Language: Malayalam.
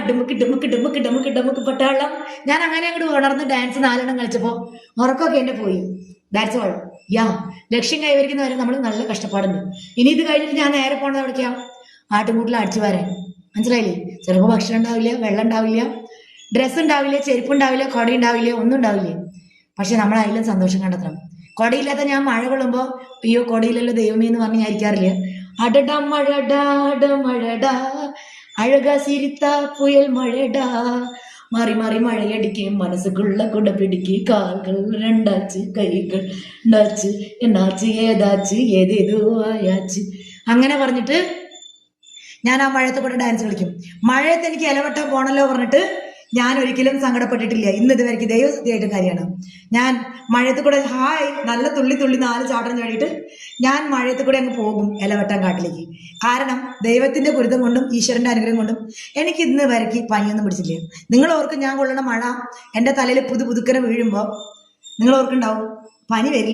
ഡുമുക്ക് ഡുമുക്ക് ഡുമുക്ക് ഡുമുക്ക് ഡുമുക്ക് പട്ടാളം. ഞാൻ അങ്ങനെ അങ്ങോട്ട് ഉണർന്ന് ഡാൻസ് 4 കളിച്ചപ്പോ ഉറക്കമൊക്കെ എന്നെ പോയി. That's all. യാ, ലക്ഷ്യം കൈവരിക്കുന്നവരെ നമ്മൾ നല്ല കഷ്ടപ്പാടുണ്ട്. ഇനി ഇത് കഴിഞ്ഞിട്ട് ഞാൻ നേരെ പോണത് എവിടേക്കാ? ആട്ടുംകൂട്ടിൽ അടിച്ചു വരാൻ. മനസ്സിലായില്ലേ? ചിലപ്പോൾ ഭക്ഷണം ഉണ്ടാവില്ല, വെള്ളം ഉണ്ടാവില്ല, ഡ്രസ്സ് ഉണ്ടാവില്ല, ചെരുപ്പ് ഉണ്ടാവില്ല, കൊട ഉണ്ടാവില്ല, ഒന്നും ഉണ്ടാവില്ല. പക്ഷെ നമ്മൾ അതിലും സന്തോഷം കണ്ടെത്തണം. കൊടയില്ലാത്ത ഞാൻ മഴ കൊള്ളുമ്പോൾ അയ്യോ കൊടയിലല്ലോ ദൈവമേ എന്ന് പറഞ്ഞ് ഞാൻ ഇരിക്കാറില്ല. അടടാ മഴടാ അട മഴടാ അഴക സിരിത്ത പുയൽ മഴടാ മാറി മാറി മഴയടിക്കും മനസ്സുക്കുള്ള കുട പിടിക്ക് കാൽകൾ രണ്ടാച്ച് കൈകൾ ഉണ്ടാച്ച് എന്നാച്ച് ഏതാച്ച് ഏതേതോ ആയാച്ച്. അങ്ങനെ പറഞ്ഞിട്ട് ഞാൻ ആ മഴയത്ത് കൂടെ ഡാൻസ് കളിക്കും. മഴയത്ത് എനിക്ക് ഇലവട്ടം പോണല്ലോ പറഞ്ഞിട്ട് ഞാൻ ഒരിക്കലും സങ്കടപ്പെട്ടിട്ടില്ല. ഇന്ന് ഇതുവരെയ്ക്ക് ദൈവസത്യമായിട്ടും കാര്യമാണ്. ഞാൻ മഴയത്ത് കൂടെ ഹായ് നല്ല തുള്ളി തുള്ളി 4 ചാട്ടം ചാടിയിട്ട് ഞാൻ മഴയത്ത് കൂടെ അങ്ങ് പോകും ഇലവട്ടം കാട്ടിലേക്ക്. കാരണം ദൈവത്തിന്റെ കുരുത്തം കൊണ്ടും ഈശ്വരന്റെ അനുഗ്രഹം കൊണ്ടും എനിക്ക് ഇന്ന് വരയ്ക്ക് പനിയൊന്നും പിടിച്ചില്ല. നിങ്ങൾ ഓർക്കും ഞാൻ കൊള്ളണ മഴ എൻ്റെ തലയിൽ പുതുക്കനെ വീഴുമ്പോൾ നിങ്ങൾ ഓർക്കുണ്ടാവും പനി വരില്ല.